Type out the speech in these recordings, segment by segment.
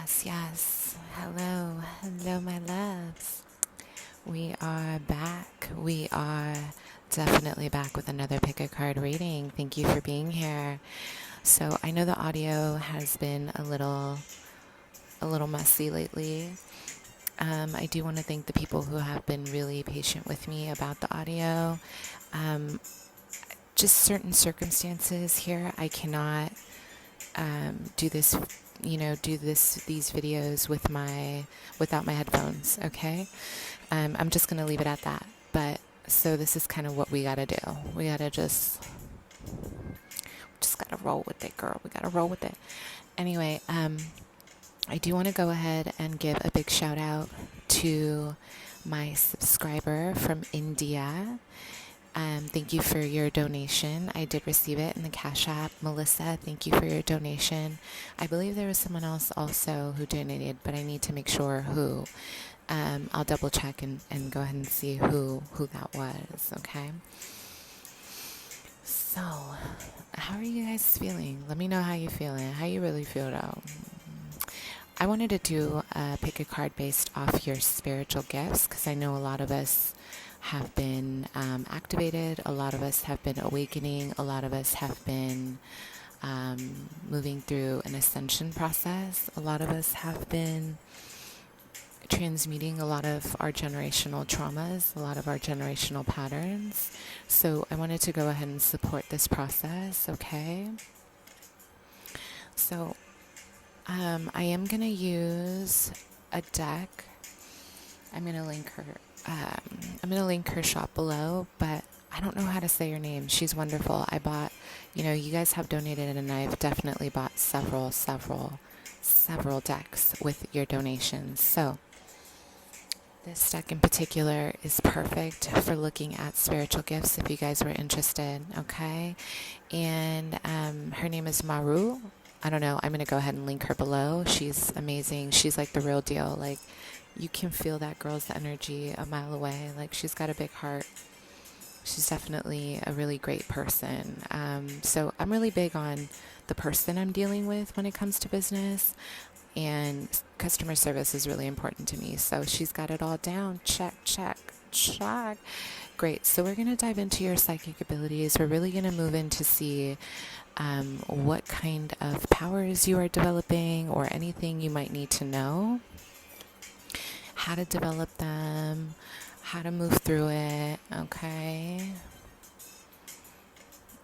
Yes, yes. Hello, hello, my loves. We are back. We are definitely back with another pick a card reading. Thank you for being here. So I know the audio has been a little messy lately. I do want to thank the people who have been really patient with me about the audio. Um, just certain circumstances here, I cannot do this, these videos without my headphones. Okay, I'm just gonna leave it at that. But so this is kind of what we gotta do. We gotta just gotta roll with it, girl. We gotta roll with it. Anyway, I do want to go ahead and give a big shout out to my subscriber from India. Thank you for your donation. I did receive it in the Cash App. Melissa, thank you for your donation. I believe there was someone else also who donated, but I need to make sure who. I'll double check and go ahead and see who that was, okay? So, how are you guys feeling? Let me know how you're feeling. How you really feel, though. I wanted to do a pick a card based off your spiritual gifts because I know a lot of us have been activated. A lot of us have been awakening. A lot of us have been moving through an ascension process. A lot of us have been transmuting a lot of our generational traumas, a lot of our generational patterns. So I wanted to go ahead and support this process, okay? So I am going to use a deck. I'm going to link her shop below, but I don't know how to say her name. She's wonderful. I bought, you guys have donated, and I've definitely bought several decks with your donations. So this deck in particular is perfect for looking at spiritual gifts if you guys were interested, okay? And her name is Maru. I don't know. I'm going to go ahead and link her below. She's amazing. She's like the real deal. Like, you can feel that girl's energy a mile away. Like, she's got a big heart. She's definitely a really great person. So I'm really big on the person I'm dealing with when it comes to business. And customer service is really important to me. So she's got it all down. Check, check, check. Great. So we're going to dive into your psychic abilities. We're really going to move in to see what kind of powers you are developing or anything you might need to know, how to develop them, how to move through it, okay?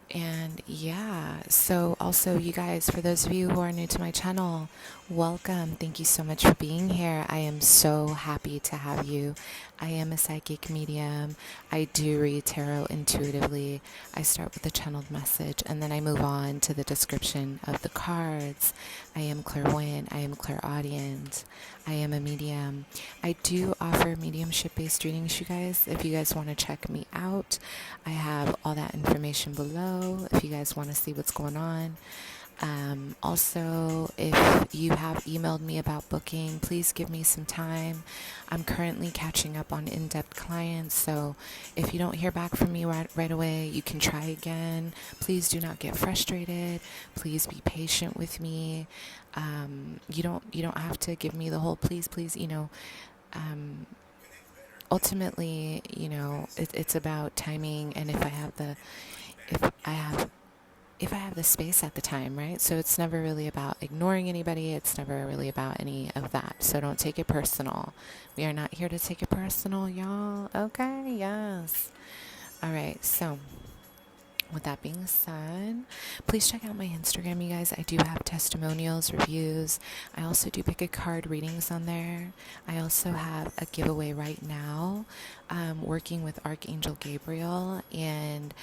And yeah, so also you guys, for those of you who are new to my channel, welcome. Thank you so much for being here. I am so happy to have you. I am a psychic medium. I do read tarot intuitively. I start with a channeled message and then I move on to the description of the cards. I am clairvoyant. I am clairaudient. I am a medium. I do offer mediumship based readings, you guys. If you guys want to check me out, I have all that information below if you guys want to see what's going on. Also, if you have emailed me about booking, please give me some time. I'm currently catching up on in-depth clients, so if you don't hear back from me right away, you can try again. Please do not get frustrated. Please be patient with me. You don't have to give me the whole please, ultimately, it's about timing, and if I have the space at the time, right? So it's never really about ignoring anybody. It's never really about any of that. So don't take it personal. We are not here to take it personal, y'all. Okay, yes. All right, so with that being said, please check out my Instagram, you guys. I do have testimonials, reviews. I also do pick a card readings on there. I also have a giveaway right now, working with Archangel Gabriel and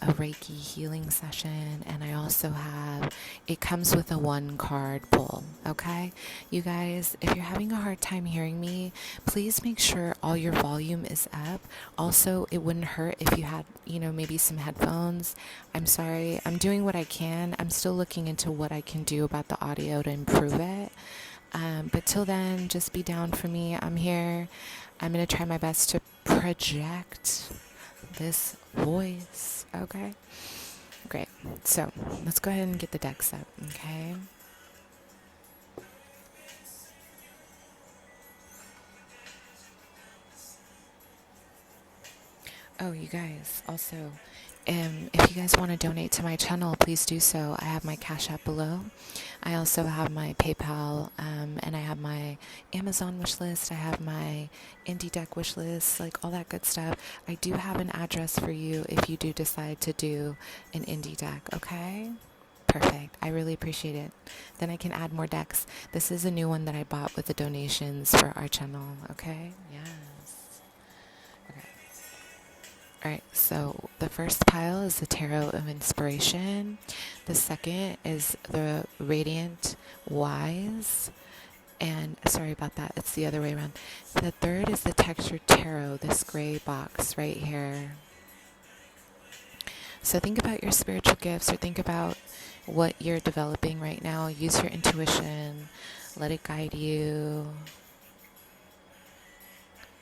a Reiki healing session. And I also have, it comes with a 1-card pull, okay? You guys, if you're having a hard time hearing me, please make sure all your volume is up. Also, it wouldn't hurt if you had, maybe some headphones. I'm sorry. I'm doing what I can. I'm still looking into what I can do about the audio to improve it. But till then, just be down for me. I'm here. I'm going to try my best to project this voice. Okay? Great. So let's go ahead and get the decks up. Okay? Oh, you guys, also, if you guys want to donate to my channel, please do so. I have my Cash App below. I also have my PayPal, and I have my Amazon wish list. I have my Indie Deck wish list, like all that good stuff. I do have an address for you if you do decide to do an Indie Deck, okay? Perfect. I really appreciate it. Then I can add more decks. This is a new one that I bought with the donations for our channel, okay? Yes. Okay. All right, so the first pile is the Tarot of Inspiration. The second is the Radiant Wise. And sorry about that, it's the other way around. The third is the Textured Tarot, this gray box right here. So think about your spiritual gifts, or think about what you're developing right now. Use your intuition. Let it guide you.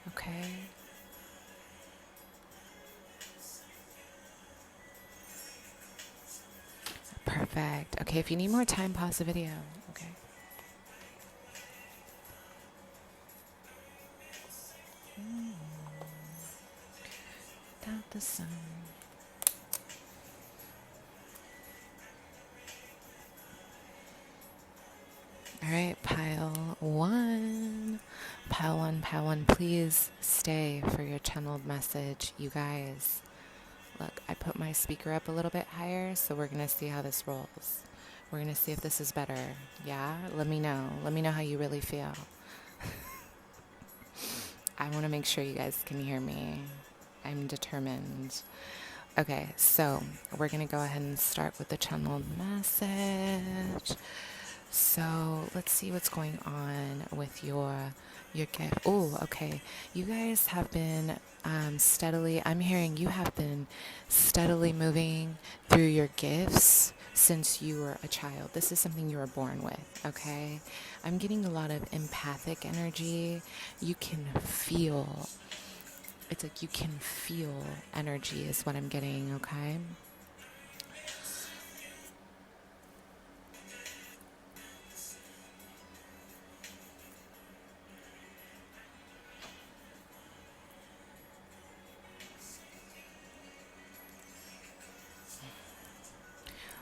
Okay? Perfect. Okay, if you need more time, pause the video. Okay. Down the sun. All right, pile one. Pile one, please stay for your channeled message, you guys. Look, I put my speaker up a little bit higher, so we're going to see how this rolls. We're going to see if this is better. Yeah? Let me know. Let me know how you really feel. I want to make sure you guys can hear me. I'm determined. Okay, so we're going to go ahead and start with the channeled message. So let's see what's going on with your gift. Oh, okay. You guys have been steadily, I'm hearing you have been steadily moving through your gifts since you were a child. This is something you were born with, okay? I'm getting a lot of empathic energy. You can feel, it's like you can feel energy is what I'm getting, okay?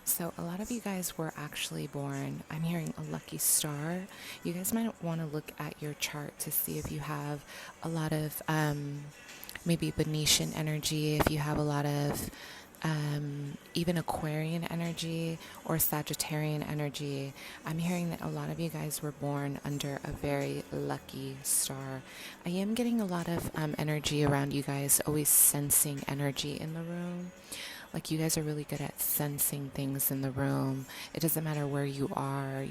So a lot of you guys were actually born, I'm hearing a lucky star. You guys might want to look at your chart to see if you have a lot of maybe Venetian energy, if you have a lot of even Aquarian energy or Sagittarian energy. I'm hearing that a lot of you guys were born under a very lucky star. I am getting a lot of energy around you guys, always sensing energy in the room. Like you guys are really good at sensing things in the room. It doesn't matter where you are.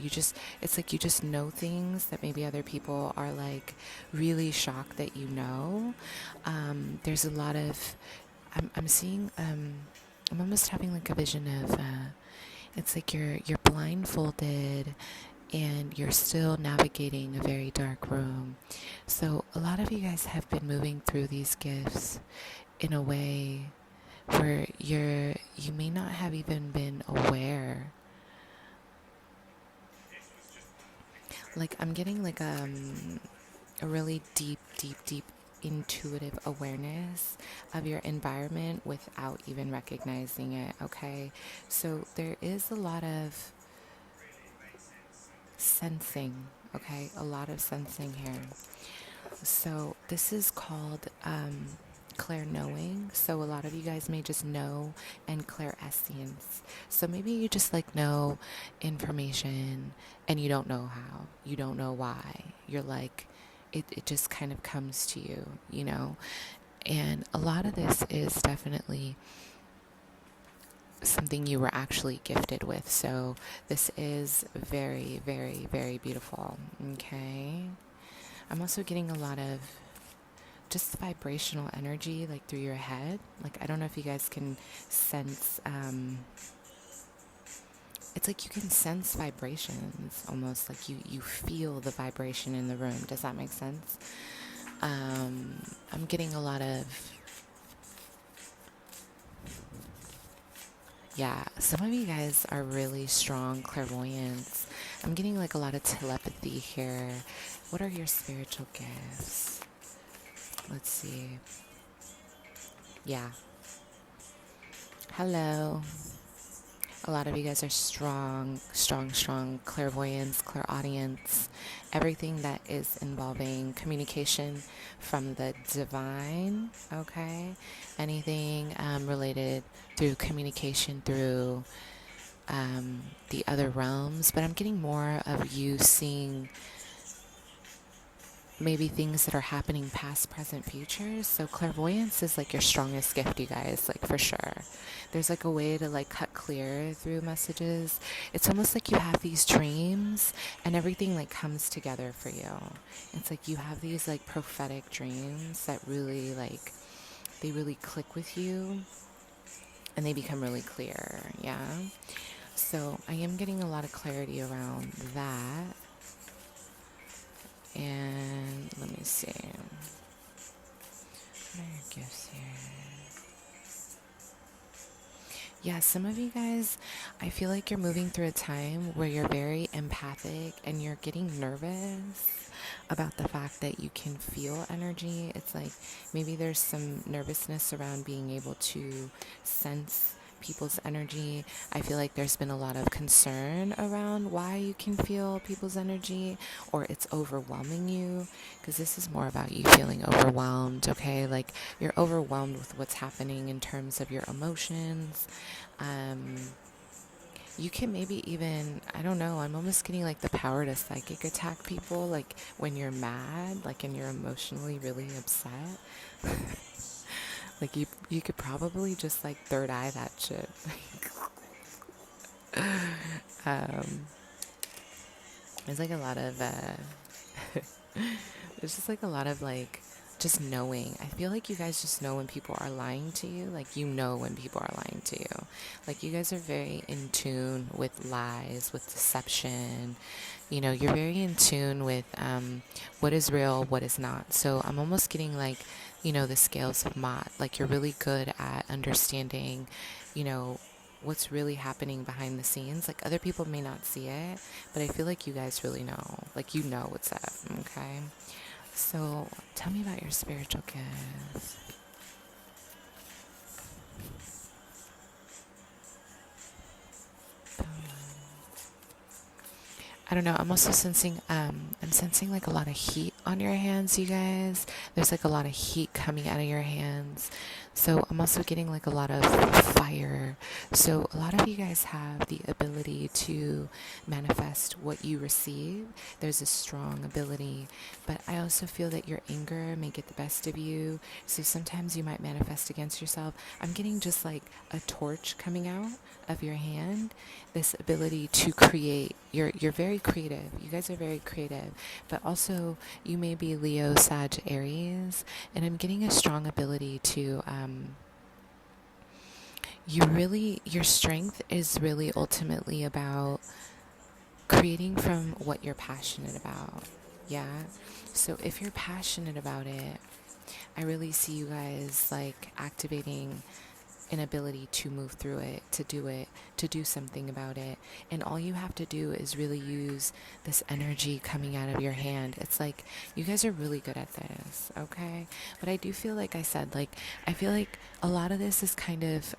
It's like you just know things that maybe other people are like really shocked that you know. There's a lot of, I'm seeing, I'm almost having like a vision of, it's like you're blindfolded and you're still navigating a very dark room. So a lot of you guys have been moving through these gifts in a way where you may not have even been aware. Like I'm getting like a really deep intuitive awareness of your environment without even recognizing it, okay? So there is a lot of sensing, okay? A lot of sensing here. So this is called clair knowing. So a lot of you guys may just know, and clairescience. So maybe you just like know information and you don't know how, you don't know why. You're like, it just kind of comes to you, you know? And a lot of this is definitely something you were actually gifted with. So this is very, very, very beautiful, okay? I'm also getting a lot of just vibrational energy like through your head. Like I don't know if you guys can sense, it's like you can sense vibrations almost, like you feel the vibration in the room. Does that make sense? I'm getting a lot of, yeah, some of you guys are really strong clairvoyants. I'm getting like a lot of telepathy here. What are your spiritual gifts? Let's see. Yeah. Hello. A lot of you guys are strong, strong, strong clairvoyance, clairaudience, everything that is involving communication from the divine, okay? Anything related through communication through the other realms. But I'm getting more of you seeing maybe things that are happening past, present, future. So clairvoyance is like your strongest gift, you guys, like for sure. There's like a way to like cut clear through messages. It's almost like you have these dreams and everything like comes together for you. It's like you have these like prophetic dreams that really like, they really click with you and they become really clear. Yeah. So I am getting a lot of clarity around that. And let me see. What are your gifts here? Yeah, some of you guys, I feel like you're moving through a time where you're very empathic and you're getting nervous about the fact that you can feel energy. It's like maybe there's some nervousness around being able to sense people's energy. I feel like there's been a lot of concern around why you can feel people's energy or it's overwhelming you, because this is more about you feeling overwhelmed, okay? Like you're overwhelmed with what's happening in terms of your emotions. You can maybe even, I don't know, I'm almost getting like the power to psychic attack people, like when you're mad, like and you're emotionally really upset. Like you could probably just like third eye that shit. There's like a lot of there's just like a lot of like just knowing. I feel like you guys just know when people are lying to you. Like you know when people are lying to you. Like you guys are very in tune with lies, with deception. You know, you're very in tune with what is real, what is not. So I'm almost getting like, you know, the scales of Mott. Like you're really good at understanding, you know, what's really happening behind the scenes. Like other people may not see it, but I feel like you guys really know. Like you know what's up, okay? So tell me about your spiritual gifts. I don't know. I'm also sensing, I'm sensing like a lot of heat on your hands, you guys. There's like a lot of heat coming out of your hands. So I'm also getting like a lot of fire. So a lot of you guys have the ability to manifest what you receive. There's a strong ability, but I also feel that your anger may get the best of you. So sometimes you might manifest against yourself. I'm getting just like a torch coming out of your hand. This ability to create. You're very creative. You guys are very creative, but also you may be Leo, Sag, Aries, and I'm getting a strong ability to your strength is really ultimately about creating from what you're passionate about. Yeah. So if you're passionate about it, I really see you guys like activating an ability to move through it, to do something about it. And all you have to do is really use this energy coming out of your hand. It's like you guys are really good at this, okay? But I do feel like I said, like, I feel like a lot of this is kind of,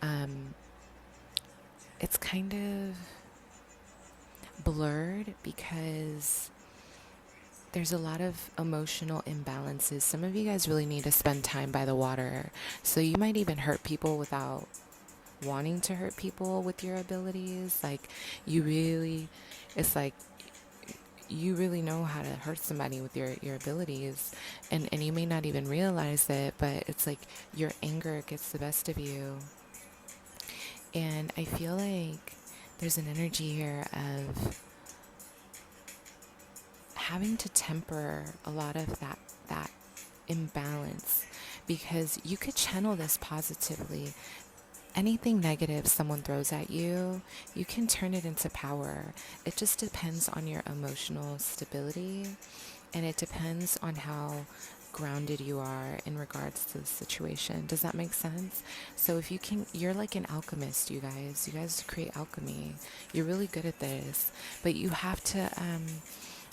it's kind of blurred because there's a lot of emotional imbalances. Some of you guys really need to spend time by the water. So you might even hurt people without wanting to hurt people with your abilities. Like it's like you really know how to hurt somebody with your abilities. And you may not even realize it, but it's like your anger gets the best of you. And I feel like there's an energy here of having to temper a lot of that imbalance, because you could channel this positively. Anything negative someone throws at you, you can turn it into power. It just depends on your emotional stability, and it depends on how grounded you are in regards to the situation. Does that make sense? So if you can, you're like an alchemist, you guys. You guys create alchemy. You're really good at this, but you have to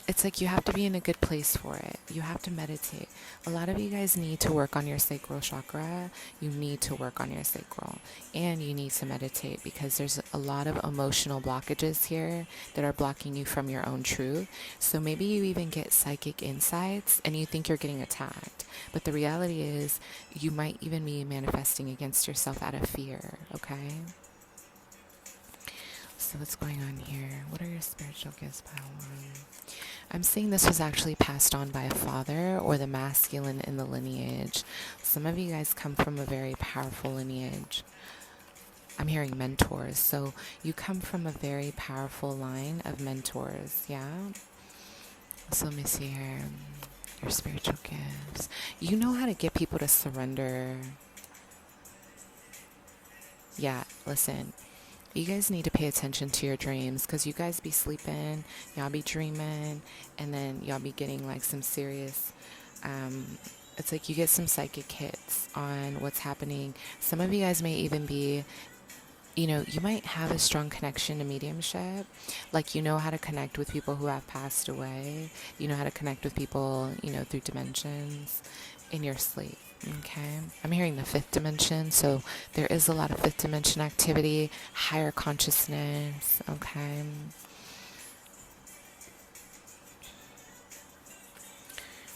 it's like you have to be in a good place for it. You have to meditate. A lot of you guys need to work on your sacral chakra. You need to work on your sacral. And you need to meditate because there's a lot of emotional blockages here that are blocking you from your own truth. So maybe you even get psychic insights and you think you're getting attacked. But the reality is you might even be manifesting against yourself out of fear, okay? So what's going on here? What are your spiritual gifts, pile one? I'm seeing this was actually passed on by a father or the masculine in the lineage. Some of you guys come from a very powerful lineage. I'm hearing mentors. So you come from a very powerful line of mentors, yeah? So let me see here. Your spiritual gifts. You know how to get people to surrender. Yeah, listen. You guys need to pay attention to your dreams because you guys be sleeping, y'all be dreaming, and then y'all be getting like some serious, it's like you get some psychic hits on what's happening. Some of you guys may even be, you might have a strong connection to mediumship. Like, you know how to connect with people who have passed away. You know how to connect with people, through dimensions in your sleep. Okay, I'm hearing the fifth dimension, so there is a lot of fifth dimension activity, higher consciousness. Okay.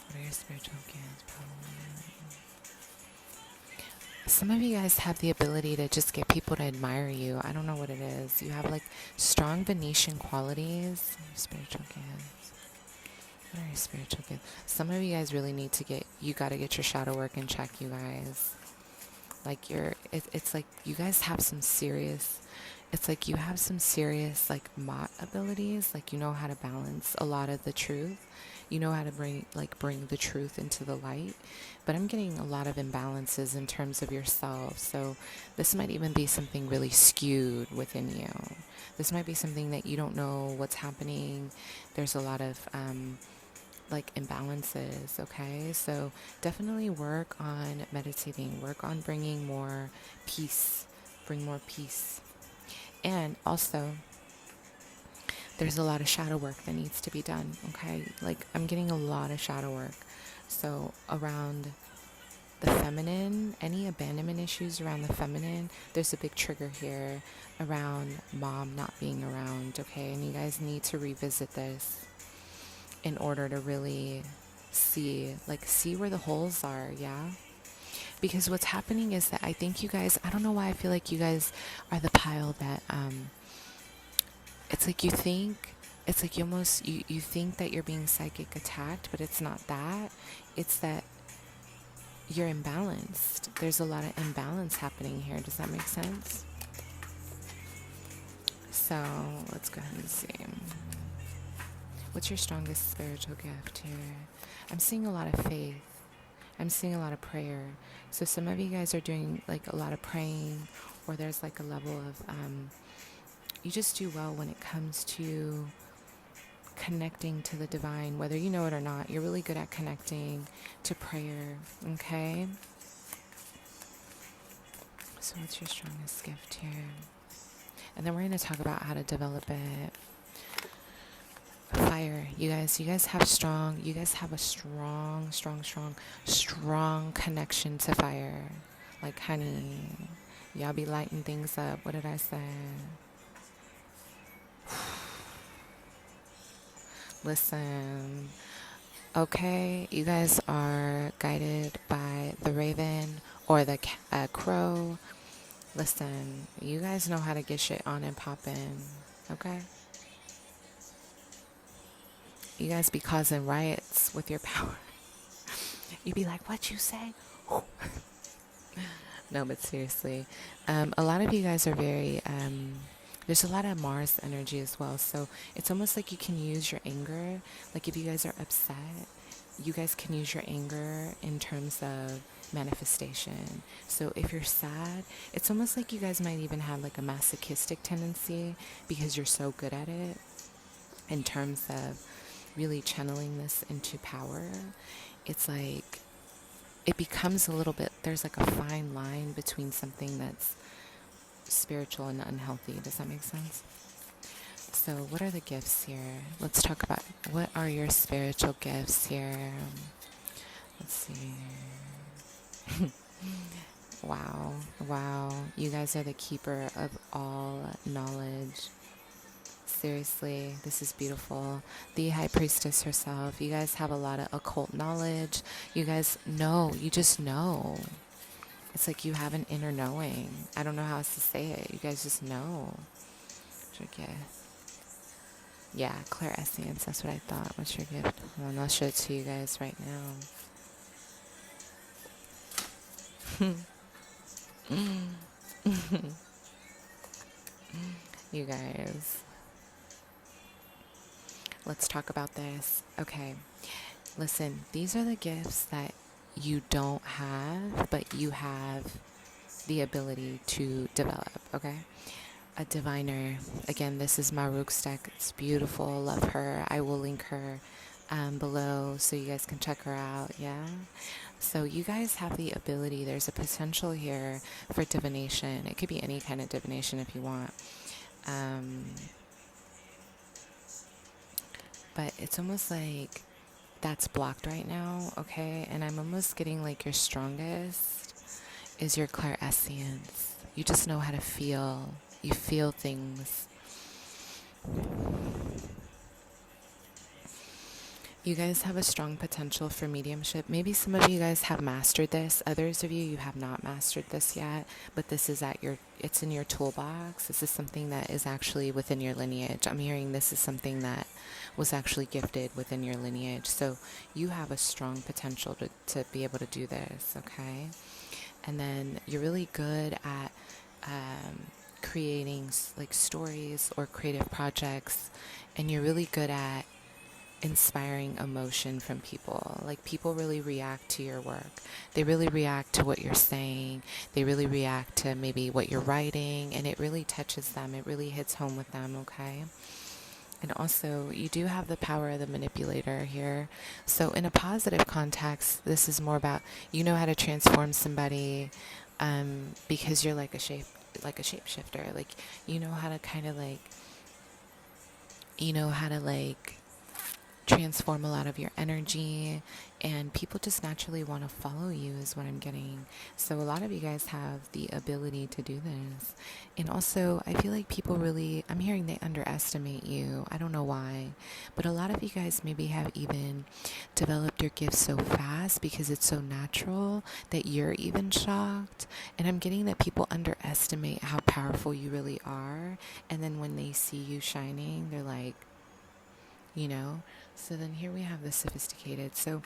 What are your spiritual gifts? Some of you guys have the ability to just get people to admire you. I don't know what it is. You have like strong Venetian qualities. Spiritual gifts. What are your spiritual gifts? Some of you guys really need to you got to get your shadow work in check, you guys. Like it's like you guys have some serious, it's like you have some serious like mott abilities. Like you know how to balance a lot of the truth. You know how to bring the truth into the light. But I'm getting a lot of imbalances in terms of yourself. So this might even be something really skewed within you. This might be something that you don't know what's happening. There's a lot of imbalances, okay? So definitely work on meditating, work on bring more peace. And also, there's a lot of shadow work that needs to be done, okay? Like, I'm getting a lot of shadow work. So around the feminine, any abandonment issues around the feminine, there's a big trigger here around mom not being around, okay? And you guys need to revisit this in order to really see where the holes are, yeah? Because what's happening is that I think you guys, I don't know why I feel like you guys are the pile that, it's like you think, it's like you almost, you think that you're being psychic attacked, but it's not that. It's that you're imbalanced. There's a lot of imbalance happening here. Does that make sense? So let's go ahead and see. What's your strongest spiritual gift here? I'm seeing a lot of faith. I'm seeing a lot of prayer. So some of you guys are doing like a lot of praying, or there's like a level of, you just do well when it comes to connecting to the divine, whether you know it or not. You're really good at connecting to prayer, okay? So what's your strongest gift here? And then we're going to talk about how to develop it. Fire. You guys have a strong connection to fire. Like, honey, y'all be lighting things up. What did I say? Listen, okay, you guys are guided by the raven or the crow. Listen, you guys know how to get shit on and poppin', okay? You guys be causing riots with your power. You be like, what you say? No, but seriously, a lot of you guys are very, there's a lot of Mars energy as well. So it's almost like you can use your anger. Like if you guys are upset, you guys can use your anger in terms of manifestation. So if you're sad, it's almost like you guys might even have like a masochistic tendency because you're so good at it in terms of really channeling this into power. It's like it becomes a little bit, there's like a fine line between something that's spiritual and unhealthy. Does that make sense? So, what are the gifts here? Let's talk about what are your spiritual gifts here. Let's see. Wow, wow. You guys are the keeper of all knowledge. Seriously, this is beautiful. The High Priestess herself. You guys have a lot of occult knowledge. You guys know. You just know. It's like you have an inner knowing. I don't know how else to say it. You guys just know. Okay. Yeah, clairessence. That's what I thought. What's your gift? Hold on, I'll show it to you guys right now. You guys. Let's talk about this. Okay. Listen, these are the gifts that you don't have, but you have the ability to develop, okay? A diviner. Again, this is Maruk's deck. It's beautiful. Love her. I will link her below so you guys can check her out, yeah? So you guys have the ability. There's a potential here for divination. It could be any kind of divination if you want. But it's almost like that's blocked right now, okay? And I'm almost getting like your strongest is your clairessence. You just know how to feel. You feel things. You guys have a strong potential for mediumship. Maybe some of you guys have mastered this. Others of you have not mastered this yet, but this is it's in your toolbox. This is something that is actually within your lineage. I'm hearing this is something that was actually gifted within your lineage. So you have a strong potential to be able to do this, okay? And then you're really good at creating like stories or creative projects, and you're really good at inspiring emotion from people. Like, people really react to your work. They really react to what you're saying. They really react to maybe what you're writing, and it really touches them. It really hits home with them, okay? And also, you do have the power of the manipulator here. So in a positive context, this is more about, you know how to transform somebody because you're like a shapeshifter. Like, you know how to kind of like, transform a lot of your energy, and people just naturally want to follow you is what I'm getting. So a lot of you guys have the ability to do this. And also, I feel like people really, I'm hearing they underestimate you. I don't know why, but a lot of you guys maybe have even developed your gifts so fast because it's so natural that you're even shocked. And I'm getting that people underestimate how powerful you really are, and then when they see you shining, they're like, so then here we have the sophisticated. So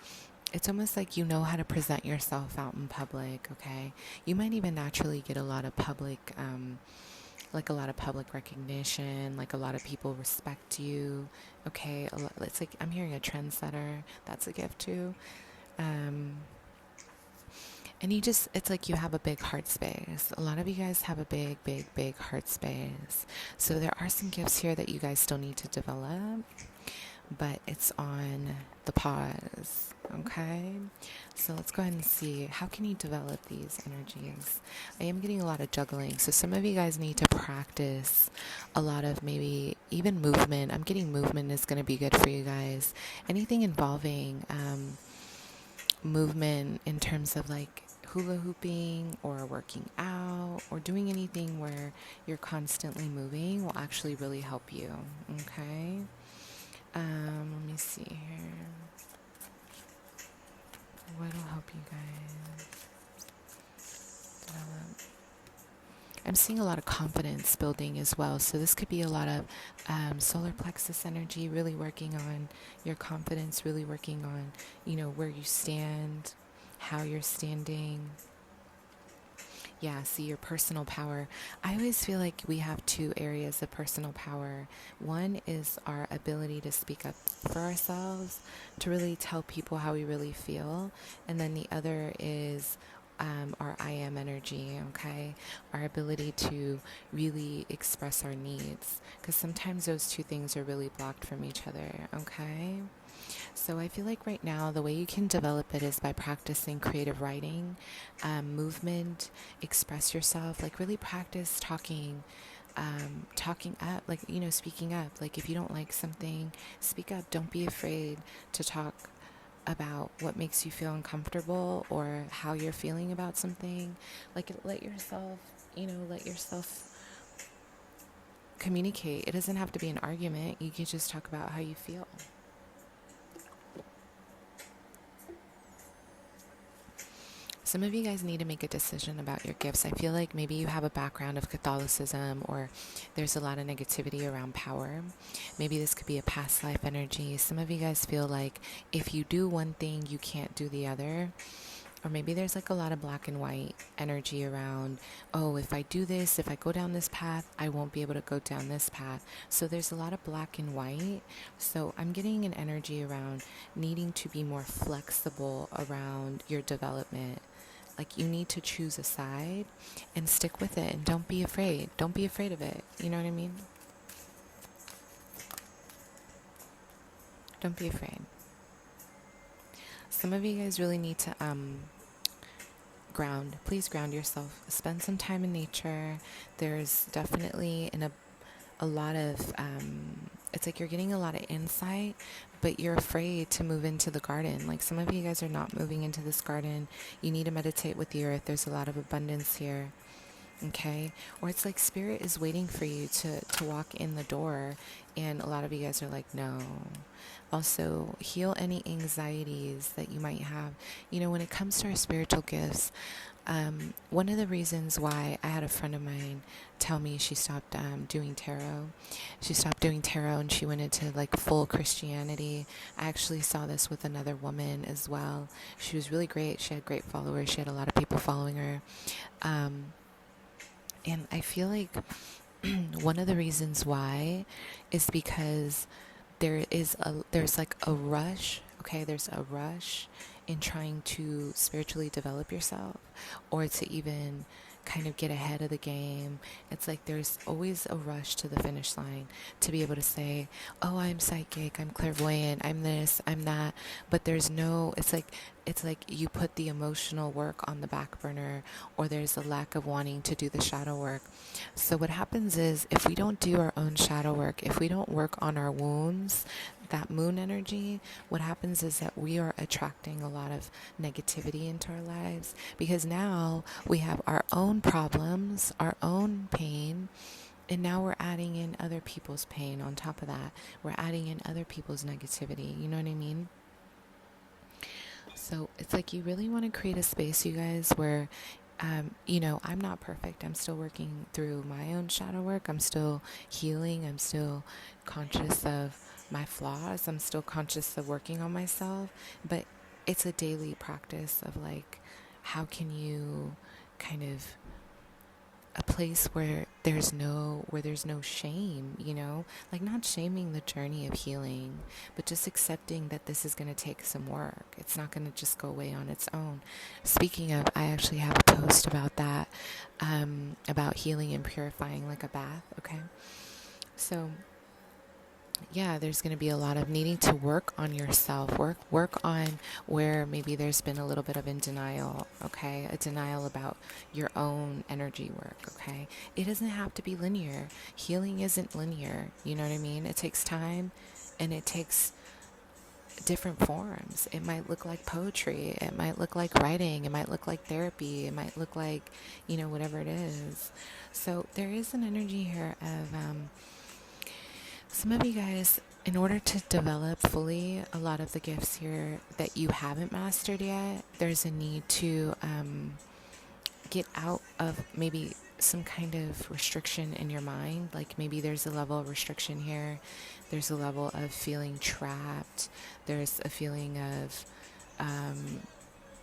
it's almost like you know how to present yourself out in public, okay? You might even naturally get a lot of public, recognition, like a lot of people respect you, okay? It's like, I'm hearing a trendsetter. That's a gift too. And it's like you have a big heart space. A lot of you guys have a big, big, big heart space. So there are some gifts here that you guys still need to develop, but it's on the pause, okay? So let's go ahead and see, how can you develop these energies? I am getting a lot of juggling, so some of you guys need to practice a lot of maybe even movement. I'm getting movement is going to be good for you guys. Anything involving movement in terms of like hula hooping or working out or doing anything where you're constantly moving will actually really help you, okay? Let me see here. What'll help you guys develop? I'm seeing a lot of confidence building as well. So this could be a lot of solar plexus energy, really working on your confidence, really working on, where you stand, how you're standing. Yeah, see, your personal power. I always feel like we have two areas of personal power. One is our ability to speak up for ourselves, to really tell people how we really feel. And then the other is our I am energy, okay? Our ability to really express our needs. Because sometimes those two things are really blocked from each other, okay? So I feel like right now the way you can develop it is by practicing creative writing, movement, express yourself, like really practice talking talking up, like, speaking up. Like, if you don't like something, speak up. Don't be afraid to talk about what makes you feel uncomfortable or how you're feeling about something. Like, let yourself communicate. It doesn't have to be an argument. You can just talk about how you feel. Some of you guys need to make a decision about your gifts. I feel like maybe you have a background of Catholicism, or there's a lot of negativity around power. Maybe this could be a past life energy. Some of you guys feel like if you do one thing, you can't do the other. Or maybe there's like a lot of black and white energy around, oh, if I do this, if I go down this path, I won't be able to go down this path. So there's a lot of black and white. So I'm getting an energy around needing to be more flexible around your development. Like, you need to choose a side and stick with it, and don't be afraid. Don't be afraid of it. You know what I mean? Don't be afraid. Some of you guys really need to ground. Please ground yourself. Spend some time in nature. There's definitely a lot of it's like you're getting a lot of insight, but you're afraid to move into the garden. Like, some of you guys are not moving into this garden. You need to meditate with the earth. There's a lot of abundance here. Okay? Or it's like spirit is waiting for you to walk in the door, and a lot of you guys are like, no. Also, heal any anxieties that you might have. When it comes to our spiritual gifts, one of the reasons why I had a friend of mine tell me she stopped doing tarot. She stopped doing tarot and she went into like full Christianity. I actually saw this with another woman as well. She was really great. She had great followers. She had a lot of people following her. And I feel like one of the reasons why is because there's like a rush. Okay, there's a rush in trying to spiritually develop yourself, or to even kind of get ahead of the game. It's like there's always a rush to the finish line to be able to say, oh, I'm psychic, I'm clairvoyant, I'm this, I'm that. But there's no, it's like you put the emotional work on the back burner, or there's a lack of wanting to do the shadow work. So what happens is, if we don't do our own shadow work, if we don't work on our wounds, that moon energy, what happens is that we are attracting a lot of negativity into our lives, because now we have our own problems, our own pain, and now we're adding in other people's pain on top of that. We're adding in other people's negativity. You know what I mean? So it's like you really want to create a space, you guys, where I'm not perfect. I'm still working through my own shadow work. I'm still healing. I'm still conscious of my flaws. I'm still conscious of working on myself. But it's a daily practice of like, how can you kind of a place where there's no shame, like not shaming the journey of healing, but just accepting that this is going to take some work. It's not going to just go away on its own. Speaking of, I actually have a post about that, about healing and purifying like a bath. Okay. So yeah, there's going to be a lot of needing to work on yourself, work on where maybe there's been a little bit of a denial, okay? A denial about your own energy work, okay? It doesn't have to be linear. Healing isn't linear, you know what I mean? It takes time, and it takes different forms. It might look like poetry. It might look like writing. It might look like therapy. It might look like, whatever it is. So there is an energy here of some of you guys, in order to develop fully a lot of the gifts here that you haven't mastered yet, there's a need to get out of maybe some kind of restriction in your mind. Like maybe there's a level of restriction here. There's a level of feeling trapped. There's a feeling of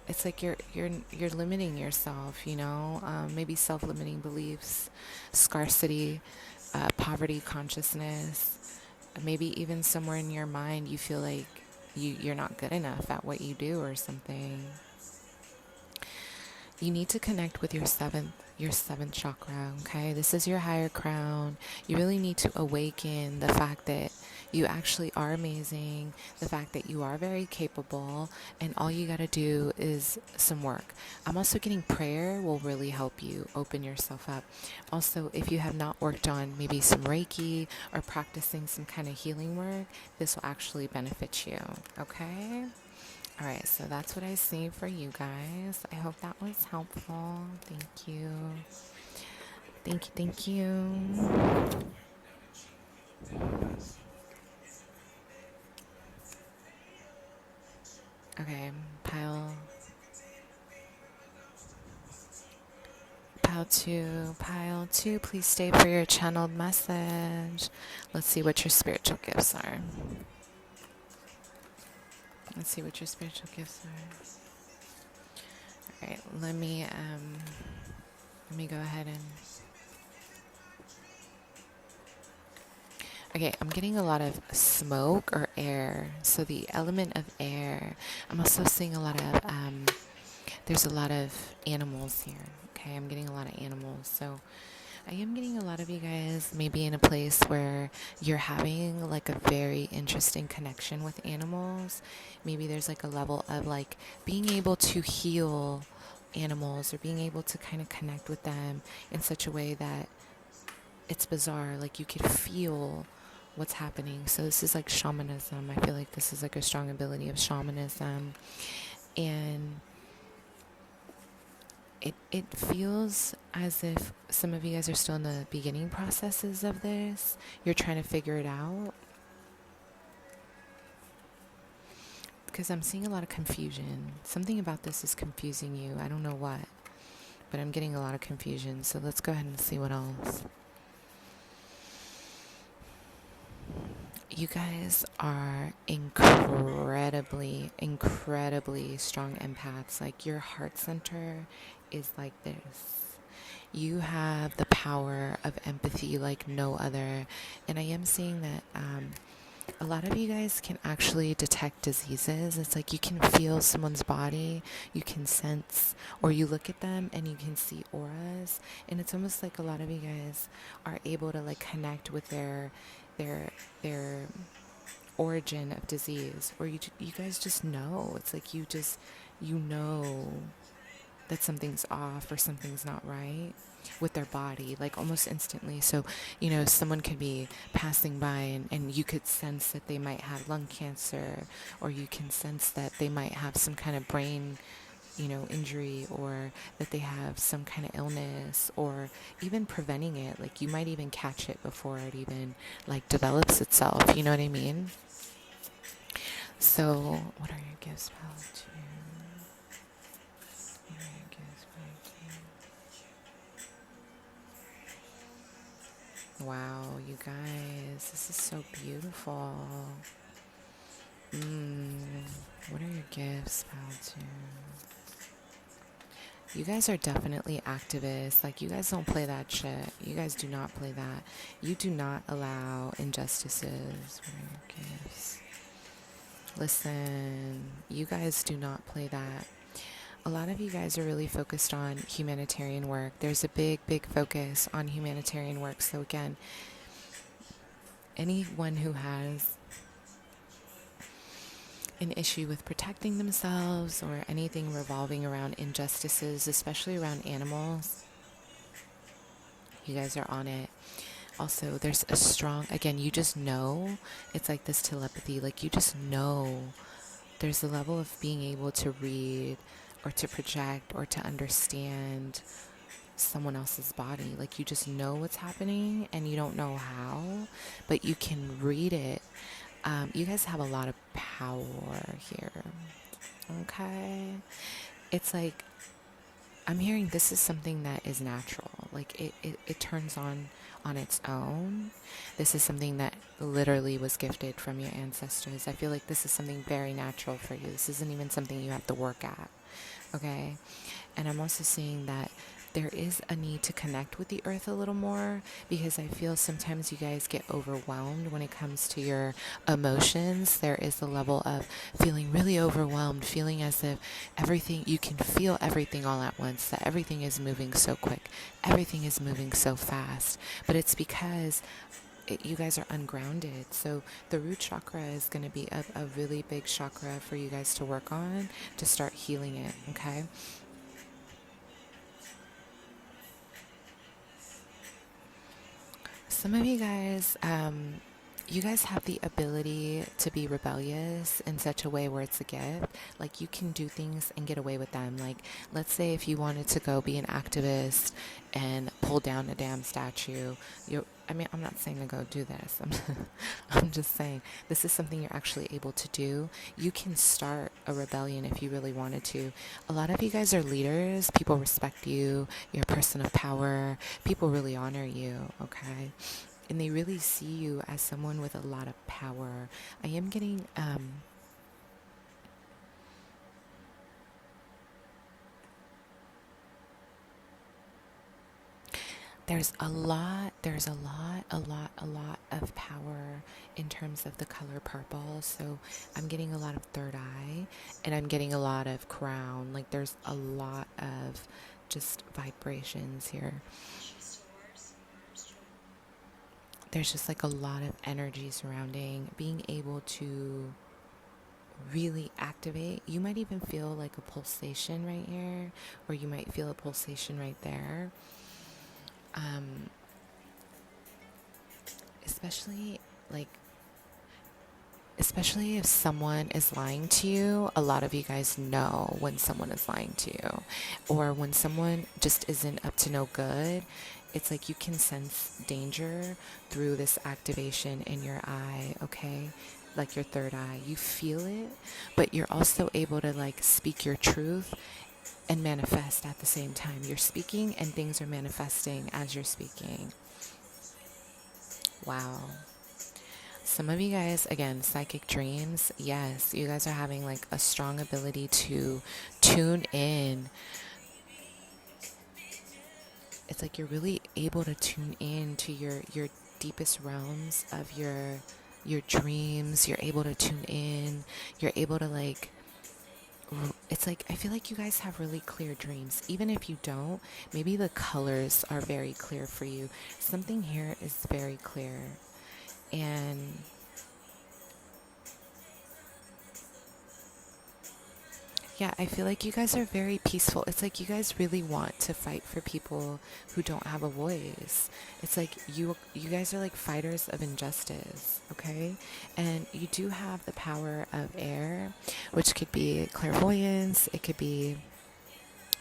it's like you're limiting yourself, maybe self-limiting beliefs, scarcity, poverty consciousness. Maybe even somewhere in your mind you feel like you're not good enough at what you do or something. You need to connect with your seventh chakra, okay? This is your higher crown. You really need to awaken the fact that You actually are amazing. The fact that you are very capable, and all you got to do is some work. I'm also getting prayer will really help you open yourself up. Also, if you have not worked on maybe some Reiki or practicing some kind of healing work, this will actually benefit you. Okay? All right, so that's what I see for you guys. I hope that was helpful. Thank you. Thank you, thank you. Okay, pile two, please stay for your channeled message. Let's see what your spiritual gifts are. Let's see what your spiritual gifts are. All right, let me go ahead and. Okay, I'm getting a lot of smoke or air. So the element of air. I'm also seeing a lot of there's a lot of animals here. Okay, I'm getting a lot of animals. So I am getting a lot of you guys maybe in a place where you're having like a very interesting connection with animals. Maybe there's like a level of like being able to heal animals or being able to kind of connect with them in such a way that it's bizarre. Like you could feel what's happening. So this is like shamanism. I feel like this is like a strong ability of shamanism. And it feels as if some of you guys are still in the beginning processes of this. You're trying to figure it out. Because I'm seeing a lot of confusion. Something about this is confusing you. I don't know what. But I'm getting a lot of confusion. So let's go ahead and see what else. You guys are incredibly, incredibly strong empaths. Like your heart center is like this. You have the power of empathy like no other. And I am seeing that a lot of you guys can actually detect diseases. It's like you can feel someone's body, you can sense, or you look at them and you can see auras. And it's almost like a lot of you guys are able to like connect with their origin of disease, or you guys just know. It's like you know that something's off or something's not right with their body, like almost instantly. So, someone could be passing by and you could sense that they might have lung cancer, or you can sense that they might have some kind of brain injury, or that they have some kind of illness, or even preventing it. Like you might even catch it before it even like develops itself. You know what I mean? So, what are your gifts, pal? What are your gifts, pal? Wow, you guys, this is so beautiful. What are your gifts, pal? You guys are definitely activists. Like, you guys don't play that shit. You guys do not play that. You do not allow injustices. What are your gifts? Listen, you guys do not play that. A lot of you guys are really focused on humanitarian work. There's a big, big focus on humanitarian work. So again, anyone who has an issue with protecting themselves or anything revolving around injustices, especially around animals, you guys are on it. Also, there's a strong, again, you just know, it's like this telepathy, like you just know. There's a level of being able to read or to project or to understand someone else's body. Like you just know what's happening and you don't know how, but you can read it. You guys have a lot of power here. Okay? It's like, I'm hearing this is something that is natural. Like it turns on its own. This is something that literally was gifted from your ancestors. I feel like this is something very natural for you. This isn't even something you have to work at. Okay? And I'm also seeing that there is a need to connect with the earth a little more, because I feel sometimes you guys get overwhelmed when it comes to your emotions. There is a level of feeling really overwhelmed, feeling as if you can feel everything all at once, that everything is moving so quick, everything is moving so fast. But it's because you guys are ungrounded. So the root chakra is going to be a really big chakra for you guys to work on to start healing it, okay? Some of you guys have the ability to be rebellious in such a way where it's a gift. Like, you can do things and get away with them. Like, let's say if you wanted to go be an activist and pull down a damn statue, I'm not saying to go do this. I'm just saying this is something you're actually able to do. You can start a rebellion if you really wanted to. A lot of you guys are leaders. People respect you. You're a person of power. People really honor you, okay? And they really see you as someone with a lot of power. I am getting there's a lot of power in terms of the color purple. So I'm getting a lot of third eye, and I'm getting a lot of crown. Like, there's a lot of just vibrations here. There's just like a lot of energy surrounding being able to really activate. You might even feel like a pulsation right here, or you might feel a pulsation right there. Especially if someone is lying to you. A lot of you guys know when someone is lying to you, or when someone just isn't up to no good. It's like you can sense danger through this activation in your eye, okay? Like your third eye. You feel it, but you're also able to like speak your truth and manifest at the same time. You're speaking and things are manifesting as you're speaking. Wow. Some of you guys, again, psychic dreams. Yes, you guys are having like a strong ability to tune in. It's like you're really able to tune in to your deepest realms of your dreams. You're able to tune in. You're able to like, it's like, I feel like you guys have really clear dreams. Even if you don't, maybe the colors are very clear for you. Something here is very clear. And yeah, I feel like you guys are very peaceful. It's like you guys really want to fight for people who don't have a voice. It's like you guys are like fighters of injustice, okay? And you do have the power of air, which could be clairvoyance, it could be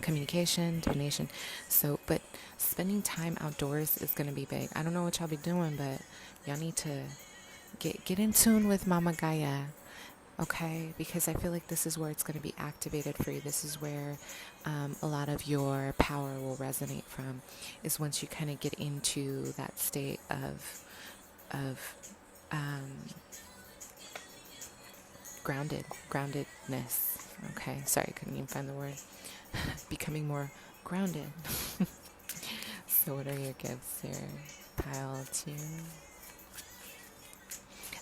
communication, divination. So, but spending time outdoors is going to be big. I don't know what y'all be doing, but y'all need to get in tune with Mama Gaia. Okay, because I feel like this is where it's going to be activated for you. This is where a lot of your power will resonate from, is once you kind of get into that state of groundedness. Okay, sorry, I couldn't even find the word. Becoming more grounded. So what are your gifts here? Pile 2.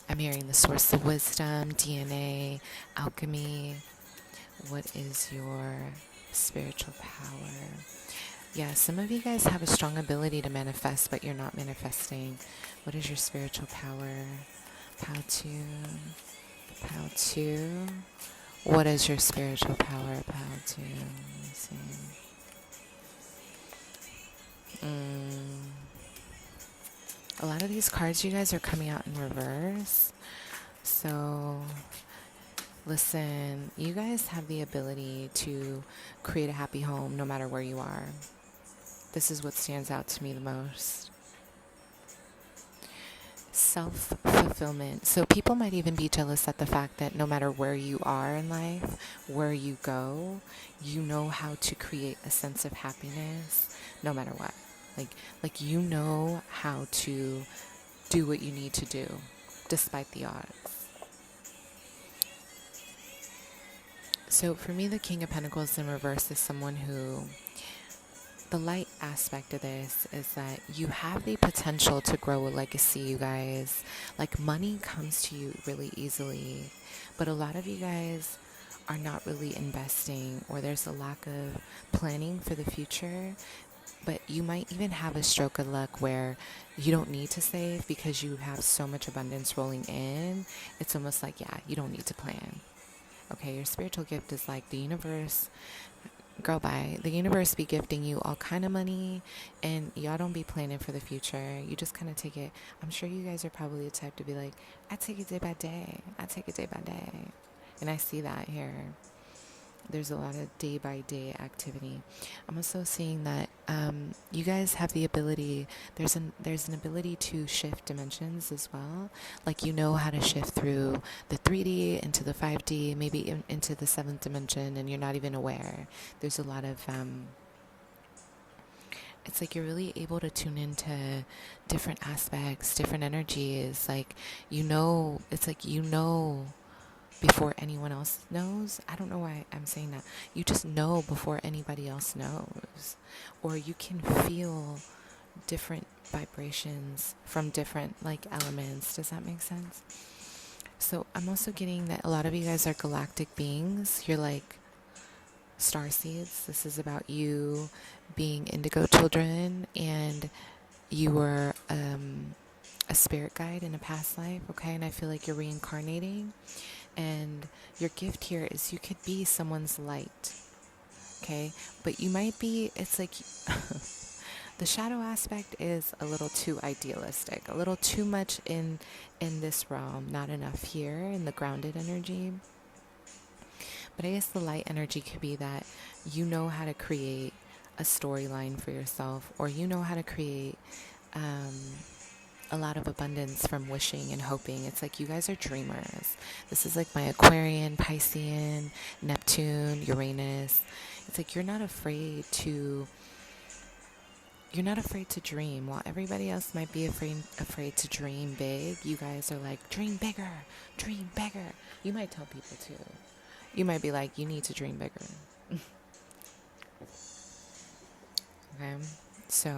I'm hearing the source of wisdom, DNA, alchemy. What is your spiritual power? Yeah, some of you guys have a strong ability to manifest, but you're not manifesting. What is your spiritual power? Pile 2. Pile 2. What is your spiritual power? Pile 2. Let me see. A lot of these cards, you guys, are coming out in reverse. So, listen, you guys have the ability to create a happy home no matter where you are. This is what stands out to me the most. Self-fulfillment. So people might even be jealous at the fact that no matter where you are in life, where you go, you know how to create a sense of happiness no matter what. Like you know how to do what you need to do despite the odds. So for me, the King of Pentacles in reverse is someone who, the light aspect of this is that you have the potential to grow a legacy, you guys. Like, money comes to you really easily, but a lot of you guys are not really investing, or there's a lack of planning for the future. But you might even have a stroke of luck where you don't need to save because you have so much abundance rolling in. It's almost like, yeah, you don't need to plan. Okay, your spiritual gift is like the universe. Girl, bye. The universe be gifting you all kind of money, and y'all don't be planning for the future. You just kind of take it. I'm sure you guys are probably the type to be like, I take it day by day. I take it day by day. And I see that here. There's a lot of day by day activity. I'm also seeing that you guys have the ability. There's an ability to shift dimensions as well. Like, you know how to shift through the 3D into the 5D, maybe into the 7th dimension, and you're not even aware. There's a lot of it's like you're really able to tune into different aspects, different energies. Like, it's like before anyone else knows. I don't know why I'm saying that. You just know before anybody else knows. Or you can feel different vibrations from different like elements. Does that make sense? So I'm also getting that a lot of you guys are galactic beings. You're like star seeds. This is about you being indigo children, and you were a spirit guide in a past life, okay? And I feel like you're reincarnating. And your gift here is you could be someone's light, okay? But you might be, it's like, the shadow aspect is a little too idealistic, a little too much in this realm, not enough here in the grounded energy. But I guess the light energy could be that you know how to create a storyline for yourself, or you know how to create a lot of abundance from wishing and hoping. It's like you guys are dreamers. This is like my Aquarian, Piscean, Neptune, Uranus. It's like you're not afraid to dream. While everybody else might be afraid to dream big, you guys are like, dream bigger, dream bigger. You might tell people too. You might be like, you need to dream bigger. Okay, so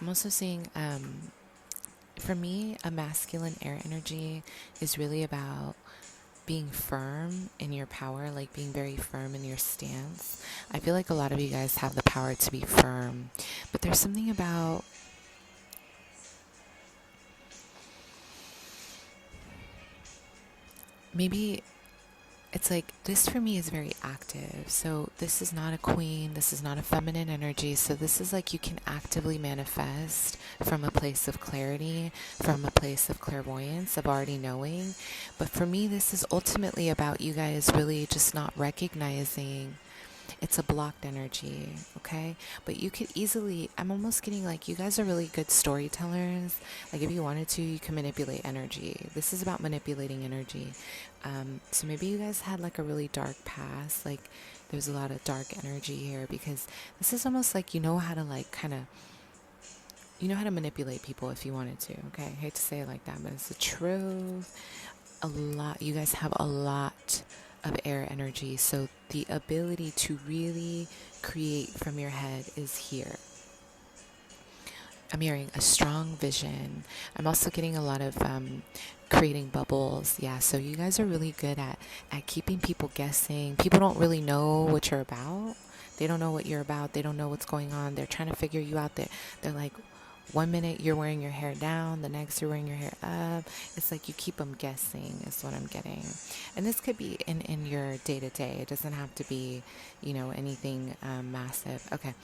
I'm also seeing, for me, a masculine air energy is really about being firm in your power, like being very firm in your stance. I feel like a lot of you guys have the power to be firm, but there's something about maybe it's like this for me is very active. So this is not a queen. This is not a feminine energy. So this is like you can actively manifest from a place of clarity, from a place of clairvoyance, of already knowing. But for me, this is ultimately about you guys really just not recognizing it's a blocked energy, okay? But you could easily, I'm almost getting like you guys are really good storytellers. Like if you wanted to, you can manipulate energy. This is about manipulating energy. So maybe you guys had like a really dark past. Like there's a lot of dark energy here, because this is almost like you know how to like kind of, you know how to manipulate people if you wanted to, okay? I hate to say it like that, but it's the truth. You guys have a lot of air energy, so the ability to really create from your head is here. I'm hearing a strong vision. I'm also getting a lot of creating bubbles. Yeah, so you guys are really good at keeping people guessing. People don't really know what you're about. They don't know what you're about. They don't know what's going on. They're trying to figure you out. They're like, 1 minute you're wearing your hair down, the next you're wearing your hair up. It's like you keep them guessing is what I'm getting. And this could be in your day-to-day. It doesn't have to be, anything massive. Okay,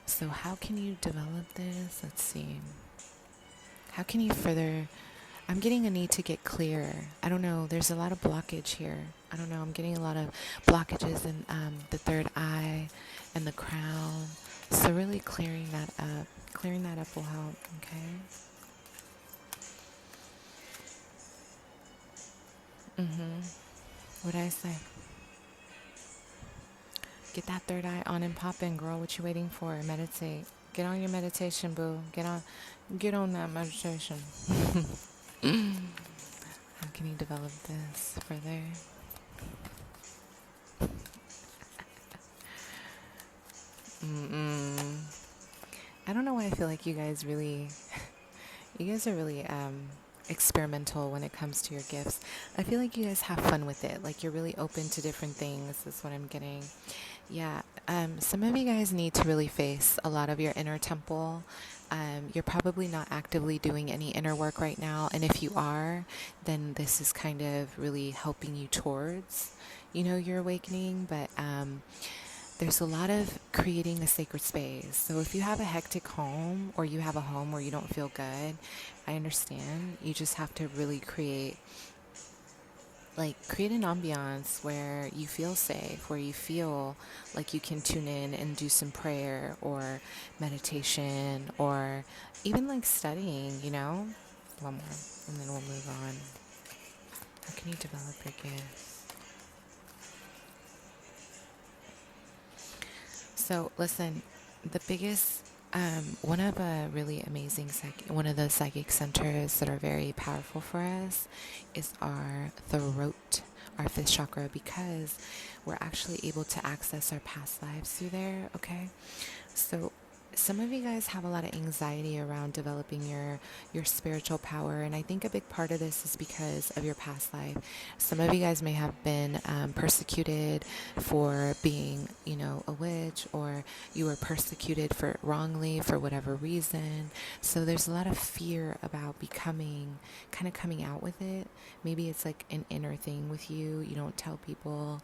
so how can you develop this? Let's see. How can you further... I'm getting a need to get clear. I don't know. There's a lot of blockage here. I don't know. I'm getting a lot of blockages in the third eye and the crown. So really clearing that up. Clearing that up will help, okay? What'd I say? Get that third eye on and popping, girl. What you waiting for? Meditate. Get on your meditation, boo. Get on that meditation. How can you develop this further? I don't know why I feel like you guys are really experimental when it comes to your gifts. I feel like you guys have fun with it. Like you're really open to different things is what I'm getting. Yeah, some of you guys need to really face a lot of your inner temple. You're probably not actively doing any inner work right now, and if you are, then this is kind of really helping you towards, your awakening. But there's a lot of creating a sacred space. So if you have a hectic home, or you have a home where you don't feel good, I understand. You just have to really create an ambiance where you feel safe, where you feel like you can tune in and do some prayer or meditation, or even like studying, One more, and then we'll move on. How can you develop your gifts? So listen, the biggest one of a really amazing one of the psychic centers that are very powerful for us is our throat, our fifth chakra, because we're actually able to access our past lives through there. Okay, so some of you guys have a lot of anxiety around developing your spiritual power, and I think a big part of this is because of your past life. Some of you guys may have been persecuted for being, a witch, or you were persecuted for wrongly for whatever reason. So there's a lot of fear about kind of coming out with it. Maybe it's like an inner thing with you. You don't tell people.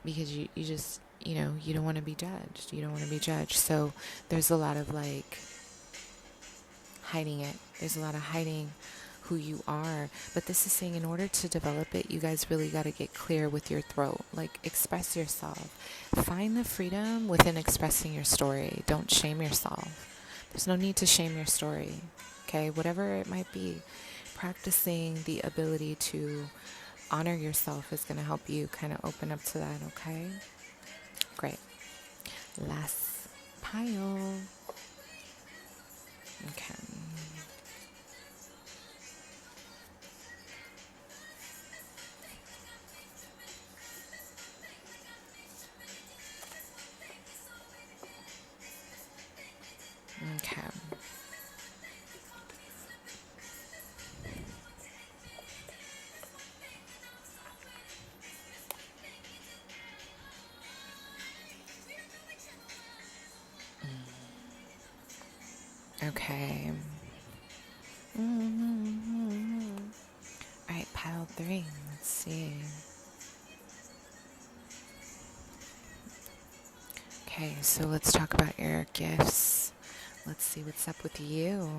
Because you just, you don't want to be judged. You don't want to be judged. So there's a lot of hiding it. There's a lot of hiding who you are. But this is saying in order to develop it, you guys really got to get clear with your throat. Express yourself. Find the freedom within expressing your story. Don't shame yourself. There's no need to shame your story. Okay? Whatever it might be. Practicing the ability to honor yourself is going to help you kind of open up to that, okay? Great. Last pile. Okay. Okay. Okay. All right, pile 3. Let's see. Okay, so let's talk about your gifts. Let's see what's up with you.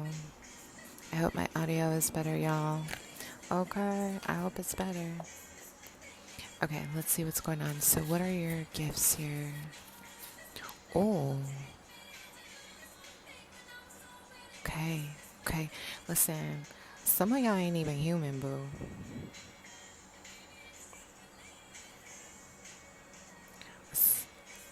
I hope my audio is better, y'all. Okay, I hope it's better. Okay, let's see what's going on. So what are your gifts here? Oh. Okay. Listen, some of y'all ain't even human, boo.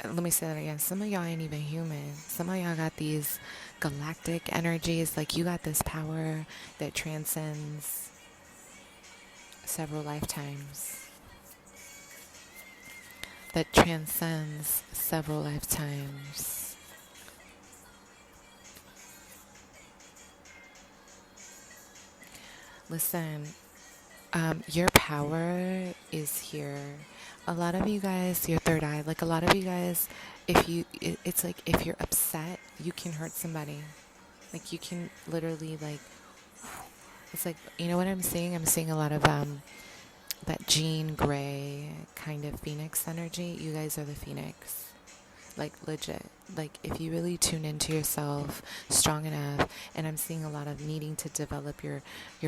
Let me say that again. Some of y'all ain't even human. Some of y'all got these galactic energies. You got this power that transcends several lifetimes. Listen, your power is here. A lot of you guys, your third eye, a lot of you guys, it's like if you're upset, you can hurt somebody. You can literally it's you know what I'm seeing? I'm seeing a lot of that Jean Grey kind of phoenix energy. You guys are the phoenix. Legit. If you really tune into yourself strong enough, and I'm seeing a lot of needing to develop your